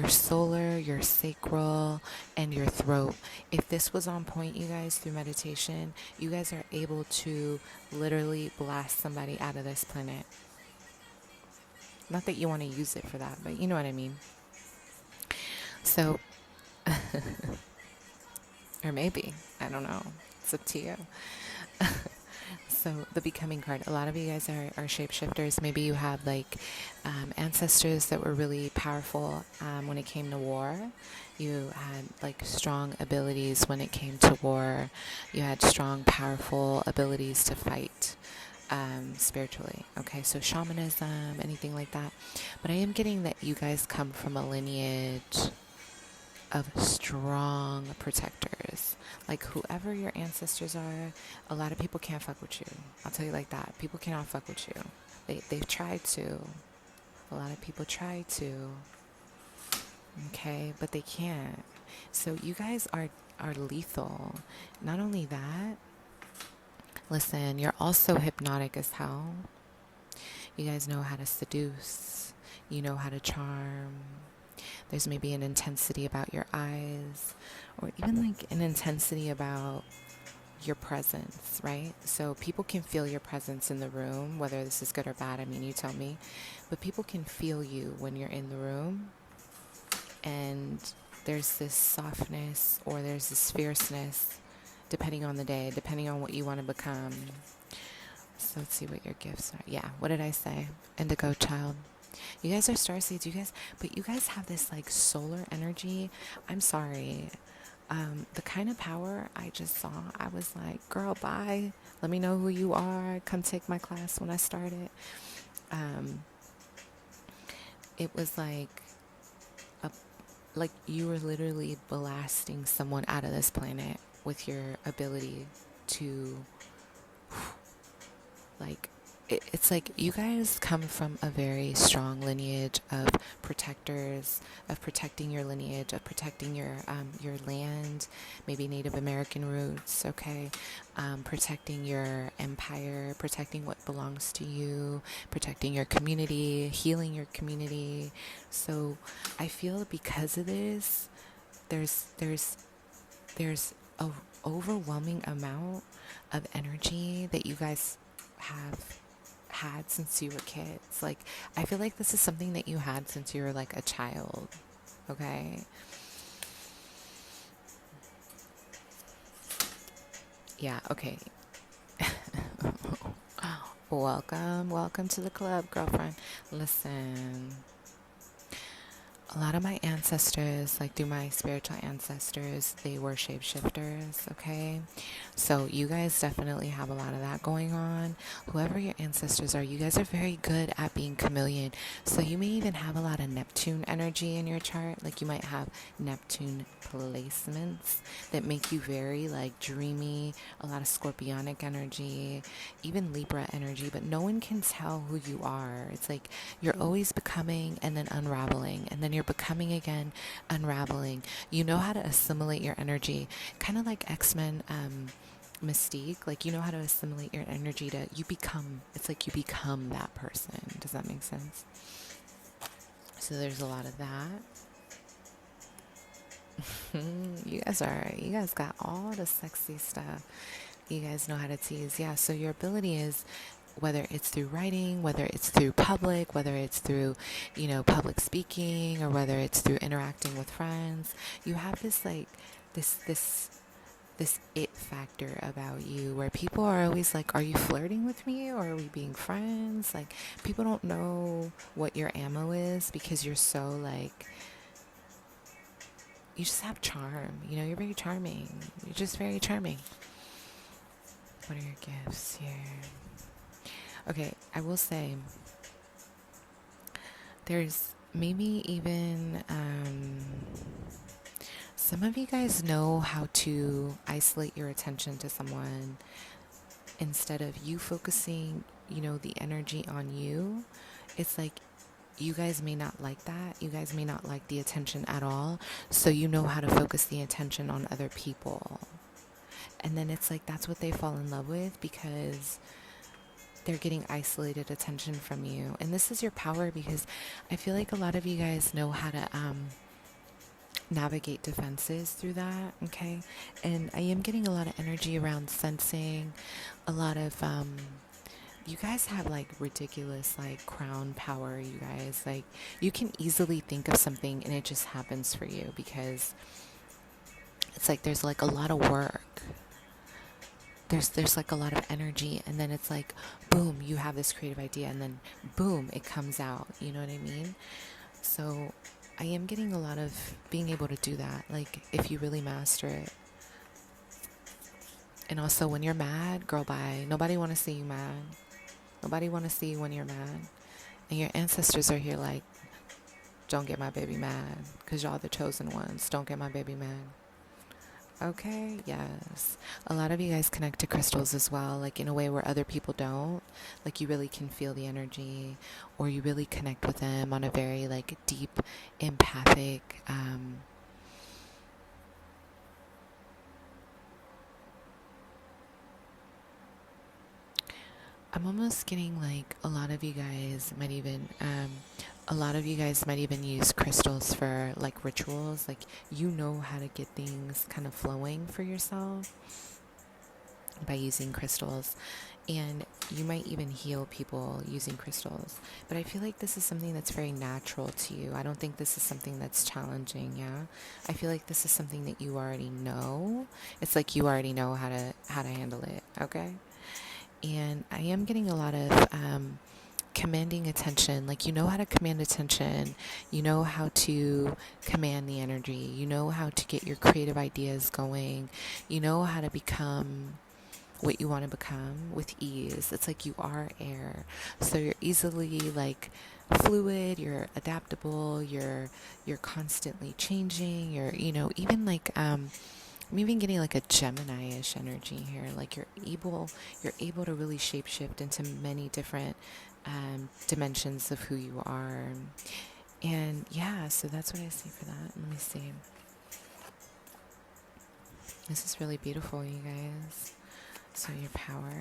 solar, your sacral, and your throat. If this was on point, you guys, through meditation, you guys are able to literally blast somebody out of this planet. Not that you want to use it for that, but you know what I mean. So, or maybe, I don't know. It's up to you. So the becoming card, a lot of you guys are shapeshifters. Maybe you have ancestors that were really powerful when it came to war. You had strong abilities when it came to war. You had strong, powerful abilities to fight spiritually. Okay, so shamanism, anything like that. But I am getting that you guys come from a lineage of strong protectors. ancestors. Like whoever your ancestors are, a lot of people can't fuck with you. I'll tell you like that. People cannot fuck with you. They've tried to. A lot of people try to. Okay, but they can't. So you guys are lethal. Not only that, listen, you're also hypnotic as hell. You guys know how to seduce. You know how to charm. There's maybe an intensity about your eyes, or even like an intensity about your presence, right? So people can feel your presence in the room, whether this is good or bad. I mean, you tell me. But people can feel you when you're in the room. And there's this softness or there's this fierceness, depending on the day, depending on what you want to become. So let's see what your gifts are. Yeah, what did I say? Indigo child. You guys are starseeds, but you guys have this like solar energy. I'm sorry. The kind of power I just saw, I was like, girl, bye. Let me know who you are. Come take my class when I start it. It was like you were literally blasting someone out of this planet with your ability to, like, it's like you guys come from a very strong lineage of protectors, of protecting your lineage, of protecting your land, maybe Native American roots, okay? Protecting your empire, protecting what belongs to you, protecting your community, healing your community. So I feel because of this, there's a overwhelming amount of energy that you guys have had since you were kids. Like, I feel like this is something that you had since you were like a child, okay? Yeah, okay. Welcome to the club, girlfriend. Listen, a lot of my ancestors, like through my spiritual ancestors, they were shapeshifters, okay? So you guys definitely have a lot of that going on. Whoever your ancestors are, you guys are very good at being chameleon. So you may even have a lot of Neptune energy in your chart. Like you might have Neptune placements that make you very like dreamy, a lot of scorpionic energy, even Libra energy, but no one can tell who you are. It's like you're always becoming and then unraveling, and then you're becoming again, unraveling. You know how to assimilate your energy, kind of like X-Men Mystique. Like you know how to assimilate your energy to, you become, it's like you become that person. Does that make sense? So there's a lot of that. You guys got all the sexy stuff. You guys know how to tease. Yeah, so your ability is, whether it's through writing, whether it's through public, whether it's through, public speaking, or whether it's through interacting with friends, you have this like this it factor about you where people are always like, are you flirting with me or are we being friends? Like people don't know what your ammo is because you're so like, you just have charm, you're very charming. You're just very charming. What are your gifts here? Okay, I will say there's maybe even some of you guys know how to isolate your attention to someone instead of you focusing, the energy on you. It's like you guys may not like that. You guys may not like the attention at all. So you know how to focus the attention on other people. And then it's like that's what they fall in love with because they're getting isolated attention from you. And this is your power because I feel like a lot of you guys know how to navigate defenses through that, okay? And I am getting a lot of energy around sensing, a lot of, you guys have like ridiculous like crown power, you guys. Like you can easily think of something and it just happens for you because it's like there's like a lot of work. There's like a lot of energy, and then it's like, boom, you have this creative idea, and then boom, it comes out. You know what I mean? So I am getting a lot of being able to do that, like if you really master it. And also when you're mad, girl, bye. Nobody want to see you mad. Nobody want to see you when you're mad. And your ancestors are here like, don't get my baby mad, because y'all the chosen ones. Don't get my baby mad. Okay, yes. A lot of you guys connect to crystals as well, like in a way where other people don't. Like you really can feel the energy, or you really connect with them on a very like deep, empathic, I'm almost getting like a lot of you guys might even use crystals for like rituals. Like you know how to get things kind of flowing for yourself by using crystals. And you might even heal people using crystals. But I feel like this is something that's very natural to you. I don't think this is something that's challenging, yeah? I feel like this is something that you already know. It's like you already know how to handle it, okay? And I am getting a lot of commanding attention. Like, you know how to command attention, you know how to command the energy, you know how to get your creative ideas going, you know how to become what you want to become with ease. It's like you are air. So you're easily like fluid, you're adaptable, you're constantly changing, even like I'm even getting like a Gemini-ish energy here. Like you're able to really shapeshift into many different dimensions of who you are. And yeah, so that's what I see for that. Let me see. This is really beautiful, you guys. So your power.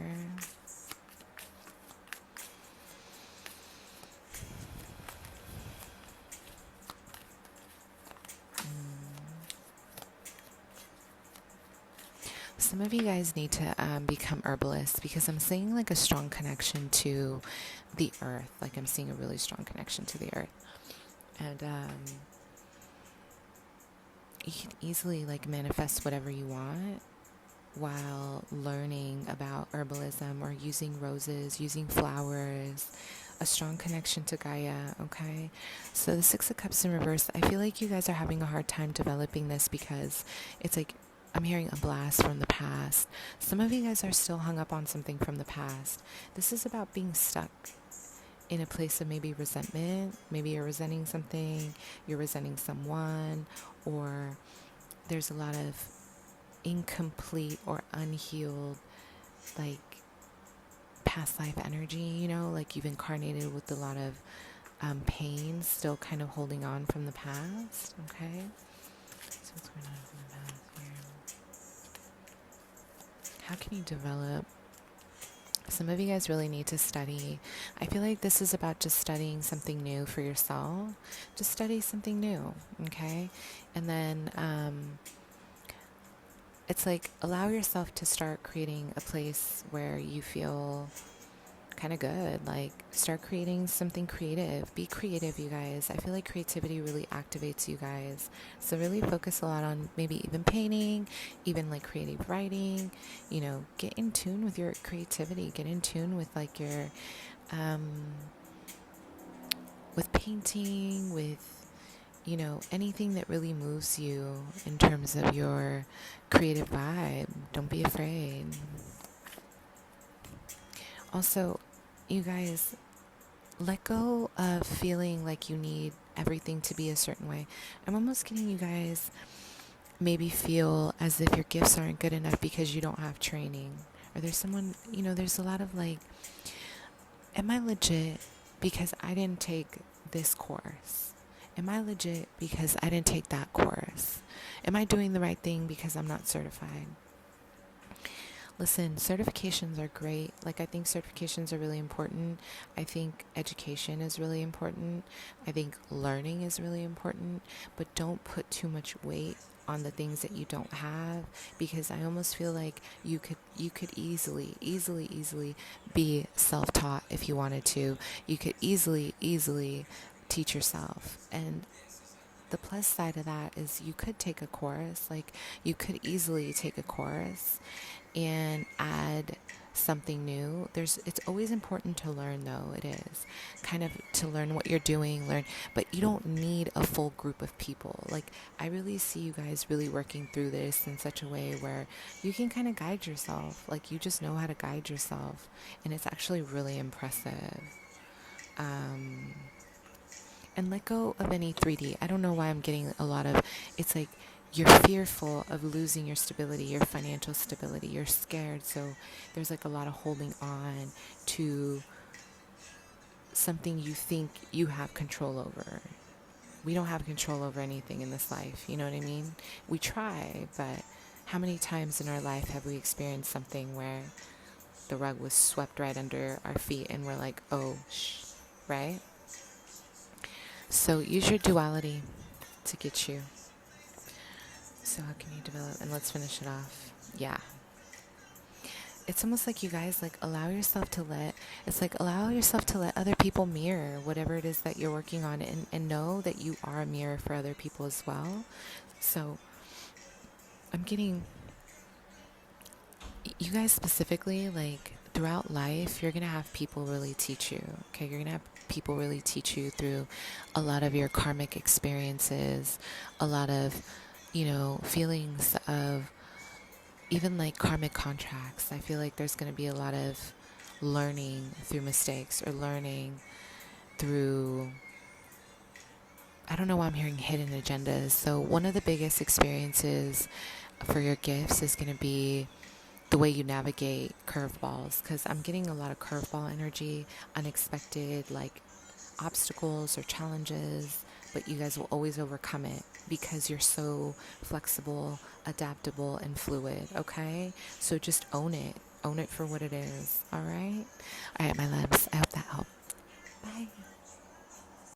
Some of you guys need to become herbalists because I'm seeing like a strong connection to the earth. Like I'm seeing a really strong connection to the earth. And you can easily like manifest whatever you want while learning about herbalism or using roses, using flowers, a strong connection to Gaia, okay? So the Six of Cups in reverse, I feel like you guys are having a hard time developing this because it's like I'm hearing a blast from the past. Some of you guys are still hung up on something from the past. This is about being stuck in a place of maybe resentment. Maybe you're resenting something, you're resenting someone, or there's a lot of incomplete or unhealed, like past life energy, like you've incarnated with a lot of pain, still kind of holding on from the past, okay? So what's going on from the past here? How can you develop? Some of you guys really need to study. I feel like this is about just studying something new for yourself. Just study something new, okay? And then it's like allow yourself to start creating a place where you feel kind of good. Like start creating something creative. Be creative, you guys. I feel like creativity really activates you guys. So really focus a lot on maybe even painting, even like creative writing. Get in tune with your creativity. Get in tune with like your with painting, with anything that really moves you in terms of your creative vibe. Don't be afraid. Also, you guys, let go of feeling like you need everything to be a certain way. I'm almost getting you guys maybe feel as if your gifts aren't good enough because you don't have training. Or there's someone, there's a lot of like, am I legit because I didn't take this course? Am I legit because I didn't take that course? Am I doing the right thing because I'm not certified? Listen, certifications are great. Like, I think certifications are really important. I think education is really important. I think learning is really important. But don't put too much weight on the things that you don't have, because I almost feel like you could easily be self-taught if you wanted to. You could easily teach yourself. And the plus side of that is you could take a course. Like, you could easily take a course and add something new. It's always important to learn, though. It is kind of to learn what you're doing, but you don't need a full group of people. Like, I really see you guys really working through this in such a way where you can kind of guide yourself. Like, you just know how to guide yourself, and it's actually really impressive. And let go of any 3D. I don't know why I'm getting a lot of, it's like you're fearful of losing your stability, your financial stability. You're scared. So there's like a lot of holding on to something you think you have control over. We don't have control over anything in this life. You know what I mean? We try, but how many times in our life have we experienced something where the rug was swept right under our feet and we're like, oh, shh, right? So use your duality to get you. So how can you develop? And let's finish it off. Yeah. It's almost like you guys like allow yourself to let other people mirror whatever it is that you're working on, and know that you are a mirror for other people as well. So I'm getting you guys specifically, like throughout life, you're going to have people really teach you. Okay. You're going to have people really teach you through a lot of your karmic experiences, a lot of, feelings of even like karmic contracts. I feel like there's going to be a lot of learning through mistakes, or learning through, I don't know why I'm hearing hidden agendas. So one of the biggest experiences for your gifts is going to be the way you navigate curveballs, because I'm getting a lot of curveball energy, unexpected like obstacles or challenges, but you guys will always overcome it because you're so flexible, adaptable, and fluid. Okay, so just own it for what it is. All right, my loves, I hope that